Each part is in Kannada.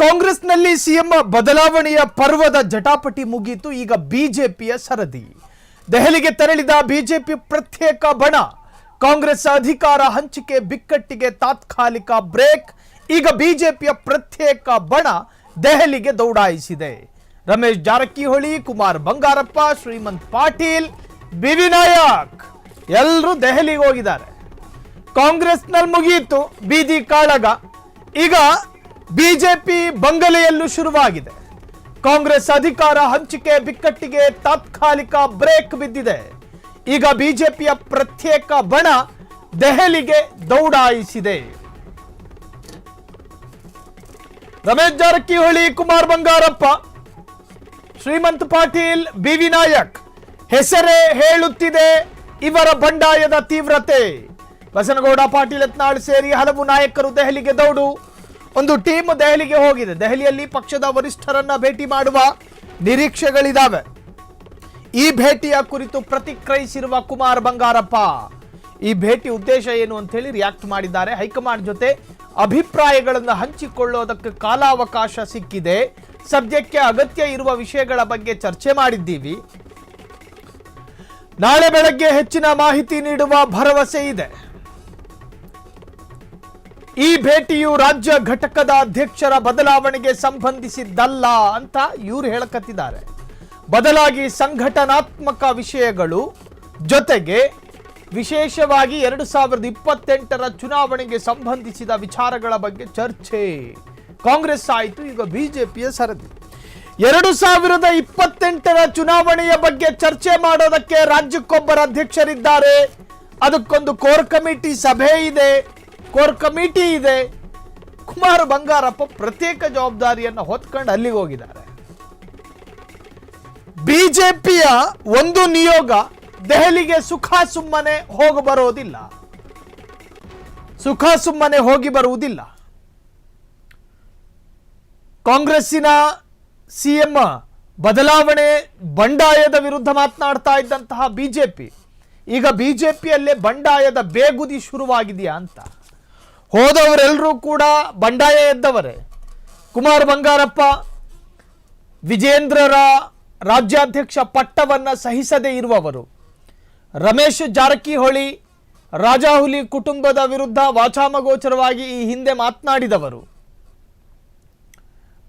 ಕಾಂಗ್ರೆಸ್ನಲ್ಲಿ ಸಿಎಂ ಬದಲಾವಣೆಯ ಪರ್ವದ ಜಟಾಪಟಿ ಮುಗಿಯಿತು. ಈಗ ಬಿಜೆಪಿಯ ಸರದಿ. ದೆಹಲಿಗೆ ತೆರಳಿದ ಬಿಜೆಪಿ ಪ್ರತ್ಯೇಕ ಬಣ. ಕಾಂಗ್ರೆಸ್ ಅಧಿಕಾರ ಹಂಚಿಕೆ ಬಿಕ್ಕಟ್ಟಿಗೆ ತಾತ್ಕಾಲಿಕ ಬ್ರೇಕ್. ಈಗ ಬಿಜೆಪಿಯ ಪ್ರತ್ಯೇಕ ಬಣ ದೆಹಲಿಗೆ ದೌಡಾಯಿಸಿದೆ. ರಮೇಶ್ ಜಾರಕಿಹೊಳಿ, ಕುಮಾರ್ ಬಂಗಾರಪ್ಪ, ಶ್ರೀಮಂತ್ ಪಾಟೀಲ್, ಬಿವಿ ನಾಯಕ್ ಎಲ್ಲರೂ ದೆಹಲಿಗೆ ಹೋಗಿದ್ದಾರೆ. ಕಾಂಗ್ರೆಸ್ನಲ್ಲಿ ಮುಗಿಯಿತು ಬೀದಿ ಕಾಳಗ. ಈಗ ಬಿಜೆಪಿ ಬಂಗಲೆಯಲ್ಲೂ ಶುರುವಾಗಿದೆ. ಕಾಂಗ್ರೆಸ್ ಅಧಿಕಾರ ಹಂಚಿಕೆ ಬಿಕ್ಕಟ್ಟಿಗೆ ತಾತ್ಕಾಲಿಕ ಬ್ರೇಕ್ ಬಿದ್ದಿದೆ. ಈಗ ಬಿಜೆಪಿಯ ಪ್ರತ್ಯೇಕ ಬಣ ದೆಹಲಿಗೆ ದೌಡಾಯಿಸಿದೆ. ರಮೇಶ್ ಜಾರಕಿಹೊಳಿ, ಕುಮಾರ್ ಬಂಗಾರಪ್ಪ, ಶ್ರೀಮಂತ್ ಪಾಟೀಲ್, ಬಿವಿ ನಾಯಕ್ ಹೆಸರೇ ಹೇಳುತ್ತಿದೆ ಇವರ ಬಂಡಾಯದ ತೀವ್ರತೆ. ಬಸನಗೌಡ, ಪಾಟೀಲ್ ಯತ್ನಾಳ್ ಸೇರಿ ಹಲವು ನಾಯಕರು ದೆಹಲಿಗೆ ದೌಡು. ಒಂದು ಟೀಮ್ ದೆಹಲಿಗೆ ಹೋಗಿದೆ. ದೆಹಲಿಯಲ್ಲಿ ಪಕ್ಷದ ವರಿಷ್ಠರನ್ನ ಭೇಟಿ ಮಾಡುವ ನಿರೀಕ್ಷೆಗಳಿದ್ದಾವೆ. ಈ ಭೇಟಿಯ ಕುರಿತು ಪ್ರತಿಕ್ರಿಯಿಸಿರುವ ಕುಮಾರ್ ಬಂಗಾರಪ್ಪ, ಈ ಭೇಟಿ ಉದ್ದೇಶ ಏನು ಅಂತ ಹೇಳಿ ರಿಯಾಕ್ಟ್ ಮಾಡಿದ್ದಾರೆ. ಹೈಕಮಾಂಡ್ ಜೊತೆ ಅಭಿಪ್ರಾಯಗಳನ್ನು ಹಂಚಿಕೊಳ್ಳೋದಕ್ಕೆ ಕಾಲಾವಕಾಶ ಸಿಕ್ಕಿದೆ. ಸದ್ಯಕ್ಕೆ ಅಗತ್ಯ ಇರುವ ವಿಷಯಗಳ ಬಗ್ಗೆ ಚರ್ಚೆ ಮಾಡಿದ್ದೀವಿ. ನಾಳೆ ಬೆಳಗ್ಗೆ ಹೆಚ್ಚಿನ ಮಾಹಿತಿ ನೀಡುವ ಭರವಸೆ ಇದೆ. ಈ ಭೇಟಿಯು ರಾಜ್ಯ ಘಟಕದ ಅಧ್ಯಕ್ಷರ ಬದಲಾವಣೆಗೆ ಸಂಬಂಧಿಸಿದ್ದಲ್ಲ ಅಂತ ಇವರು ಹೇಳಕತ್ತಿದ್ದಾರೆ. ಬದಲಾಗಿ ಸಂಘಟನಾತ್ಮಕ ವಿಷಯಗಳು ಜೊತೆಗೆ ವಿಶೇಷವಾಗಿ 2028ರ ಚುನಾವಣೆಗೆ ಸಂಬಂಧಿಸಿದ ವಿಚಾರಗಳ ಬಗ್ಗೆ ಚರ್ಚೆ. ಕಾಂಗ್ರೆಸ್ ಆಯಿತು, ಈಗ ಬಿಜೆಪಿಯ ಸರದಿ. 2028ರ ಚುನಾವಣೆಯ ಬಗ್ಗೆ ಚರ್ಚೆ ಮಾಡೋದಕ್ಕೆ ರಾಜ್ಯಕ್ಕೊಬ್ಬರ ಅಧ್ಯಕ್ಷರಿದ್ದಾರೆ. ಅದಕ್ಕೊಂದು ಕೋರ್ ಕಮಿಟಿ ಸಭೆ ಇದೆ, ಕೋರ್ ಕಮಿಟಿ ಇದೆ. ಕುಮಾರ್ ಬಂಗಾರಪ್ಪ ಪ್ರತ್ಯೇಕ ಜವಾಬ್ದಾರಿಯನ್ನು ಹೊತ್ಕೊಂಡು ಅಲ್ಲಿಗೆ ಹೋಗಿದ್ದಾರೆ. ಬಿಜೆಪಿಯ ಒಂದು ನಿಯೋಗ ದೆಹಲಿಗೆ ಸುಖ ಸುಮ್ಮನೆ ಹೋಗಿ ಬರೋದಿಲ್ಲ. ಸುಖ ಸುಮ್ಮನೆ ಹೋಗಿ ಬರುವುದಿಲ್ಲ. ಕಾಂಗ್ರೆಸ್ಸಿನ ಸಿಎಂ ಬದಲಾವಣೆ ಬಂಡಾಯದ ವಿರುದ್ಧ ಮಾತನಾಡ್ತಾ ಇದ್ದಂತಹ ಬಿಜೆಪಿ ಈಗ ಬಿಜೆಪಿಯಲ್ಲೇ ಬಂಡಾಯದ ಬೇಗುದಿ ಶುರುವಾಗಿದೆಯಾ ಅಂತ. ಹೋದವರೆಲ್ಲರೂ ಕೂಡ ಬಂಡಾಯ ಎದ್ದವರೇ. ಕುಮಾರ್ ಬಂಗಾರಪ್ಪ ವಿಜೇಂದ್ರರ ರಾಜ್ಯಾಧ್ಯಕ್ಷ ಪಟ್ಟವನ್ನು ಸಹಿಸದೇ ಇರುವವರು. ರಮೇಶ್ ಜಾರಕಿಹೊಳಿ ರಾಜಾಹುಲಿ ಕುಟುಂಬದ ವಿರುದ್ಧ ವಾಚಾಮಗೋಚರವಾಗಿ ಈ ಹಿಂದೆ ಮಾತನಾಡಿದವರು.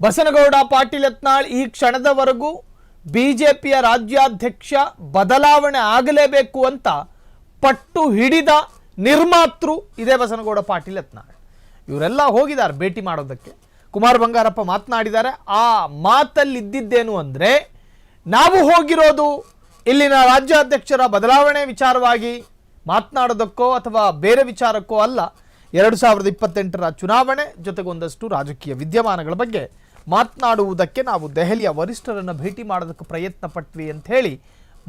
ಬಸನಗೌಡ, ಪಾಟೀಲ್ ಯತ್ನಾಳ್ ಈ ಕ್ಷಣದವರೆಗೂ ಬಿಜೆಪಿಯ ರಾಜ್ಯಾಧ್ಯಕ್ಷ ಬದಲಾವಣೆ ಆಗಲೇಬೇಕು ಅಂತ ಪಟ್ಟು ಹಿಡಿದ ನಿರ್ಮಾತೃ ಇದೇ ಬಸನಗೌಡ, ಪಾಟೀಲ್ ಯತ್ನಾಳ್. ಇವರೆಲ್ಲ ಹೋಗಿದ್ದಾರೆ ಭೇಟಿ ಮಾಡೋದಕ್ಕೆ. ಕುಮಾರ್ ಬಂಗಾರಪ್ಪ ಮಾತನಾಡಿದ್ದಾರೆ. ಆ ಮಾತಲ್ಲಿ ಇದ್ದಿದ್ದೇನು ಅಂದರೆ, ನಾವು ಹೋಗಿರೋದು ಇಲ್ಲಿನ ರಾಜ್ಯಾಧ್ಯಕ್ಷರ ಬದಲಾವಣೆ ವಿಚಾರವಾಗಿ ಮಾತನಾಡೋದಕ್ಕೋ ಅಥವಾ ಬೇರೆ ವಿಚಾರಕ್ಕೋ ಅಲ್ಲ. 2028ರ ಚುನಾವಣೆ ಜೊತೆಗೆ ಒಂದಷ್ಟು ರಾಜಕೀಯ ವಿದ್ಯಮಾನಗಳ ಬಗ್ಗೆ ಮಾತನಾಡುವುದಕ್ಕೆ ನಾವು ದೆಹಲಿಯ ವರಿಷ್ಠರನ್ನು ಭೇಟಿ ಮಾಡೋದಕ್ಕೆ ಪ್ರಯತ್ನ ಪಟ್ವಿ ಅಂತ ಹೇಳಿ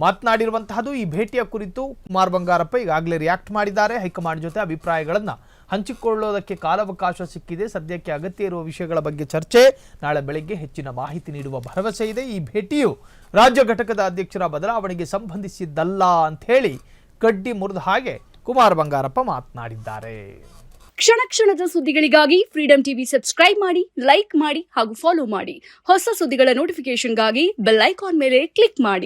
ಮಾತನಾಡಿರುವಂತಹದ್ದು. ಈ ಭೇಟಿಯ ಕುರಿತು ಕುಮಾರ್ ಬಂಗಾರಪ್ಪ ಈಗಾಗಲೇ ರಿಯಾಕ್ಟ್ ಮಾಡಿದ್ದಾರೆ. ಹೈಕಮಾಂಡ್ ಜೊತೆ ಅಭಿಪ್ರಾಯಗಳನ್ನು ಹಂಚಿಕೊಳ್ಳೋದಕ್ಕೆ ಕಾಲಾವಕಾಶ ಸಿಕ್ಕಿದೆ. ಸದ್ಯಕ್ಕೆ ಅಗತ್ಯ ಇರುವ ವಿಷಯಗಳ ಬಗ್ಗೆ ಚರ್ಚೆ. ನಾಳೆ ಬೆಳಗ್ಗೆ ಹೆಚ್ಚಿನ ಮಾಹಿತಿ ನೀಡುವ ಭರವಸೆ ಇದೆ. ಈ ಭೇಟಿಯು ರಾಜ್ಯ ಘಟಕದ ಅಧ್ಯಕ್ಷರ ಬದಲಾವಣೆಗೆ ಸಂಬಂಧಿಸಿದ್ದಲ್ಲ ಅಂತ ಹೇಳಿ ಕಡ್ಡಿ ಮುರಿದ ಹಾಗೆ ಕುಮಾರ್ ಬಂಗಾರಪ್ಪ ಮಾತನಾಡಿದ್ದಾರೆ. ಕ್ಷಣ ಕ್ಷಣದ ಸುದ್ದಿಗಳಿಗಾಗಿ ಫ್ರೀಡಂ ಟಿವಿ ಸಬ್ಸ್ಕ್ರೈಬ್ ಮಾಡಿ, ಲೈಕ್ ಮಾಡಿ ಹಾಗೂ ಫಾಲೋ ಮಾಡಿ. ಹೊಸ ಸುದ್ದಿಗಳ ನೋಟಿಫಿಕೇಶನ್ಗಾಗಿ ಬೆಲ್ ಐಕಾನ್ ಮೇಲೆ ಕ್ಲಿಕ್ ಮಾಡಿ.